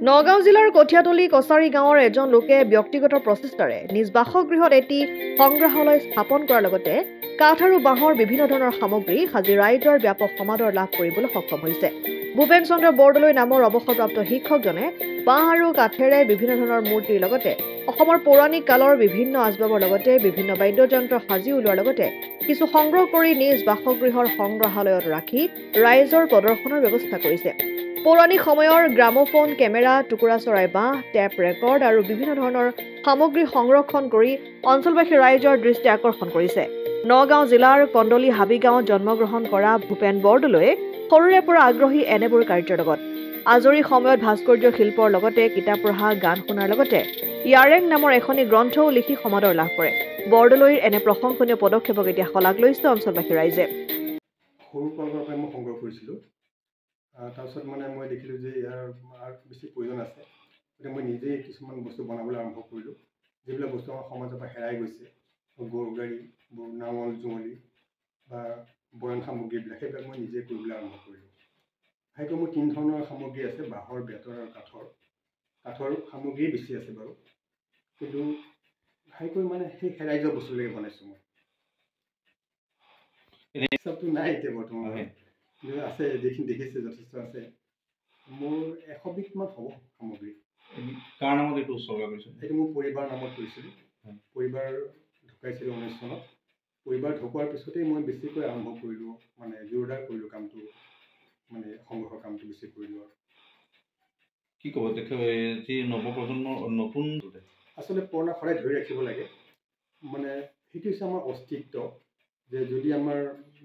নগাঁও জিলাৰ কঠিয়াতলী কছাৰী গাঁৱৰ এজন লোকে ব্যক্তিগত প্ৰচেষ্টাৰে নিজ বাসগৃহত এটি সংগ্ৰহালয় স্থাপন কৰাৰ লগতে কাঠ আৰু বাঁহৰ বিভিন্ন ধৰণৰ সামগ্ৰী সাজি ৰাইজৰ ব্যাপক সমাদৰ লাভ কৰিবলৈ সক্ষম হৈছে। ভূপেন চন্দ্ৰ বৰদলৈ নামৰ অৱসৰপ্ৰাপ্ত শিক্ষকজনে বাঁহ আৰু কাঠেৰে বিভিন্ন ধৰণৰ মূৰ্তিৰ লগতে অসমৰ পৌৰাণিক কালৰ বিভিন্ন আচবাবৰ লগতে বিভিন্ন বাদ্যযন্ত্ৰ সাজি উলিওৱাৰ লগতে কিছু সংগ্ৰহ কৰি নিজ বাসগৃহৰ সংগ্ৰহালয়ত ৰাখি ৰাইজৰ প্ৰদৰ্শনৰ ব্যৱস্থা কৰিছে। পৌৰাণিক সময়ৰ গ্ৰামোফোন, কেমেৰা, টুকুৰা চৰাই বাঁহ, টেপ ৰেকৰ্ড আৰু বিভিন্ন ধৰণৰ সামগ্ৰী সংৰক্ষণ কৰি অঞ্চলবাসী ৰাইজৰ দৃষ্টি আকৰ্ষণ কৰিছে। নগাঁও জিলাৰ কণ্ডলী হাবিগাঁৱত জন্মগ্ৰহণ কৰা ভূপেন বৰদলৈয়ে সৰুৰে পৰা আগ্ৰহী এনেবোৰ কাৰ্যৰ লগত। আজৰি সময়ত ভাস্কৰ্য শিল্পৰ লগতে কিতাপ পঢ়া, গান শুনাৰ লগতে ইয়াৰেং নামৰ এখনি গ্ৰন্থও লিখি সমাদৰ লাভ কৰে। বৰদলৈৰ এনে প্ৰশংসনীয় পদক্ষেপক এতিয়া শলাগ লৈছে অঞ্চলবাসী ৰাইজে। সৰু কালৰ পৰাই মই সংগ্ৰহ কৰিছিলোঁ। তাৰপিছত মই দেখিলোঁ যে ইয়াৰ আৰু বেছি প্ৰয়োজন আছে। গতিকে মই নিজেই কিছুমান বস্তু বনাবলৈ আৰম্ভ কৰিলোঁ, যিবিলাক বস্তু আমাৰ সমাজৰ পৰা হেৰাই গৈছে। গৰু গাড়ী, নাঙল জুঙলি বা বয়ন সামগ্ৰীবিলাক, সেইবিলাক মই নিজে কৰিবলৈ আৰম্ভ কৰিলোঁ। বিশেষকৈ মোৰ 3 ধৰণৰ সামগ্ৰী আছে: বাঁহৰ, বেতৰ আৰু কাঠৰ। কাঠৰ সামগ্ৰী বেছি আছে বাৰু, কিন্তু বিশেষকৈ সেই হেৰাই যোৱা বস্তুবিলাকে বনাইছোঁ মই। হিচাপটো নাই এতিয়া বৰ্তমান, কিন্তু আছে, যিখিনি দেখিছে যথেষ্ট আছে। মোৰ 100 বিধমান হ'ব সামগ্ৰী। কাৰ নামত এইটো উৎসৰ্গা কৰিছে? এইটো মোৰ পৰিবাৰৰ নামত কৰিছিলোঁ। পৰিবাৰ ঢুকাইছিল 19 চনত। পৰিবাৰ ঢুকোৱাৰ পিছতেই মই বেছিকৈ আৰম্ভ কৰিলোঁ, জোৰদাৰ কৰিলোঁ কামটো, সংগ্ৰহৰ কামটো বেছি কৰিলোঁ। আৰু কি ক'ব যি নৱপ্ৰজন্মৰ নতুন আচলতে পুৰণা সদায় ধৰি ৰাখিব লাগে। সেইটো হৈছে আমাৰ অস্তিত্ব। যে যদি আমাৰ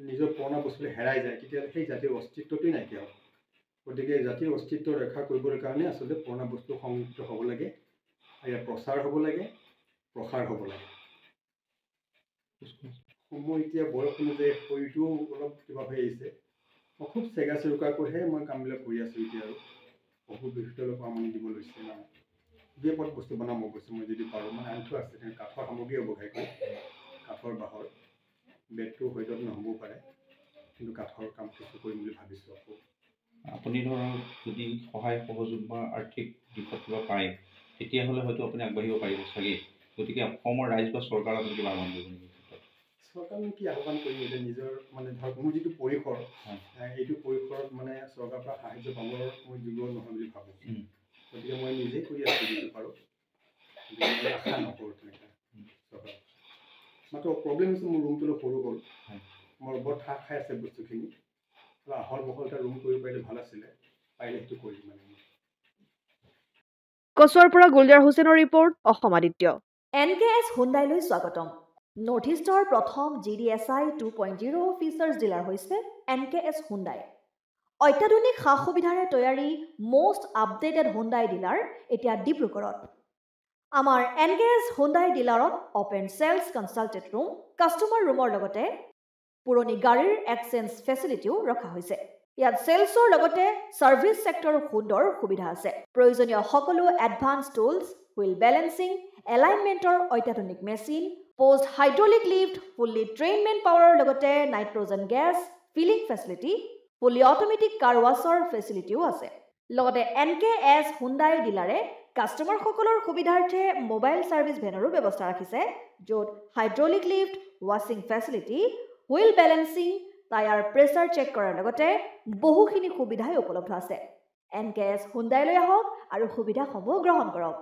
নিজৰ পুৰণা বস্তুটো হেৰাই যায়, তেতিয়াহ'লে সেই জাতিৰ অস্তিত্বটোৱেই নাইকিয়া হ'ব। গতিকে জাতিৰ অস্তিত্ব ৰক্ষা কৰিবলৈ কাৰণে আচলতে পুৰণা বস্তু সংৰক্ষিত হ'ব লাগে, আৰু ইয়াৰ প্ৰচাৰ হ'ব লাগে, প্ৰসাৰ হ'ব লাগে। মই এতিয়া বয়স অনুযায়ী শৰীৰটো অলপ কিবা হৈ আহিছে। মই খুব চেগা চেৰুকাকৈহে মই কামবিলাক কৰি আছোঁ এতিয়া। আৰু বহুত বিষয়লৈ আমনি দিব লৈছে যিয়ে পথ বস্তু বনাম অৱশ্যে মই যদি পাৰোঁ, আনটো আছে। কাঠৰ সামগ্ৰী হ'ব, ঘাইকৈ কাঠৰ, বাঁহৰ। বেডটো হয়তো নহ'বও পাৰে, কিন্তু কাঠৰ কাম কিছু কৰিম বুলি ভাবিছোঁ। আকৌ আপুনি ধৰক যদি সহায় সহযোগ বা আৰ্থিক দিশত কিবা পায়, তেতিয়াহ'লে হয়তো আপুনি আগবাঢ়িব পাৰিব চাগে। গতিকে অসমৰ ৰাইজ বা চৰকাৰক আপুনি কিবা আহ্বান কৰিব নেকি? চৰকাৰনো কি আহ্বান কৰিম, এতিয়া নিজৰ ধৰক মোৰ যিটো পৰিসৰ, এইটো পৰিসৰত চৰকাৰৰ পৰা সাহায্য পাবৰ মই যোগ্য নহয় বুলি ভাবোঁ। গতিকে মই নিজেই কৰি আছোঁ যিটো পাৰোঁ। আশা নকৰোঁ তেনেকৈ চৰকাৰ। মাত্ৰ প্ৰব্লেম হৈছে মোৰ ৰুমটো অলপ সৰু হ'ল। মোৰ বৰ ঠাহ খাই আছে বস্তুখিনি। আহল বহল এটা ৰুম কৰিব পাৰিলে ভাল আছিলে। পাৰিলে সেইটো কৰিম। কচুৱাৰ পৰা গুলজাৰ হুছেইনৰ ৰিপৰ্ট, অসম আদিত্য। NKS হুণ্ডাইলৈ স্বাগতম। নৰ্থ ইষ্টৰ প্ৰথম GDSI 2.0 ফিচাৰ্ছ ডিলাৰ হৈছে NKS হুণ্ডাই। অত্যাধুনিক সা সুবিধাৰে তৈয়াৰী মষ্ট আপডেটেড হুণ্ডাই ডিলাৰ এতিয়া ডিব্ৰুগড়ত। আমাৰ NKS হুণ্ডাই ডিলাৰত open sales consulted room, customer ৰুমৰ লগতে পুৰণি গাড়ীৰ এক্সচেঞ্জ ফেচিলিটিও ৰখা হৈছে। ইয়াত চেলছৰ লগতে ছাৰ্ভিচ ছেক্টৰৰ সুন্দৰ সুবিধা আছে। প্ৰয়োজনীয় সকলো এডভান্স টুলছ, হুইল বেলেন্সিং, এলাইনমেণ্টৰ অত্যাধুনিক machine, post hydraulic lift, fully train men পাৱাৰৰ লগতে nitrogen gas filling facility, fully automatic car washer ফেচিলিটিও আছে। লগতে NKS হুণ্ডাই ডিলাৰে কাষ্টমাৰসকলৰ সুবিধাৰ্থে মোবাইল ছাৰ্ভিচ ভেনৰো ব্যৱস্থা ৰাখিছে, য'ত হাইড্ৰলিক লিফ্ট, ৱাশ্বিং facility, wheel balancing, tyre pressure check কৰাৰ লগতে বহুখিনি সুবিধাই উপলব্ধ আছে। NKS হুণ্ডাইলৈ আহক আৰু সুবিধাসমূহ গ্ৰহণ কৰক।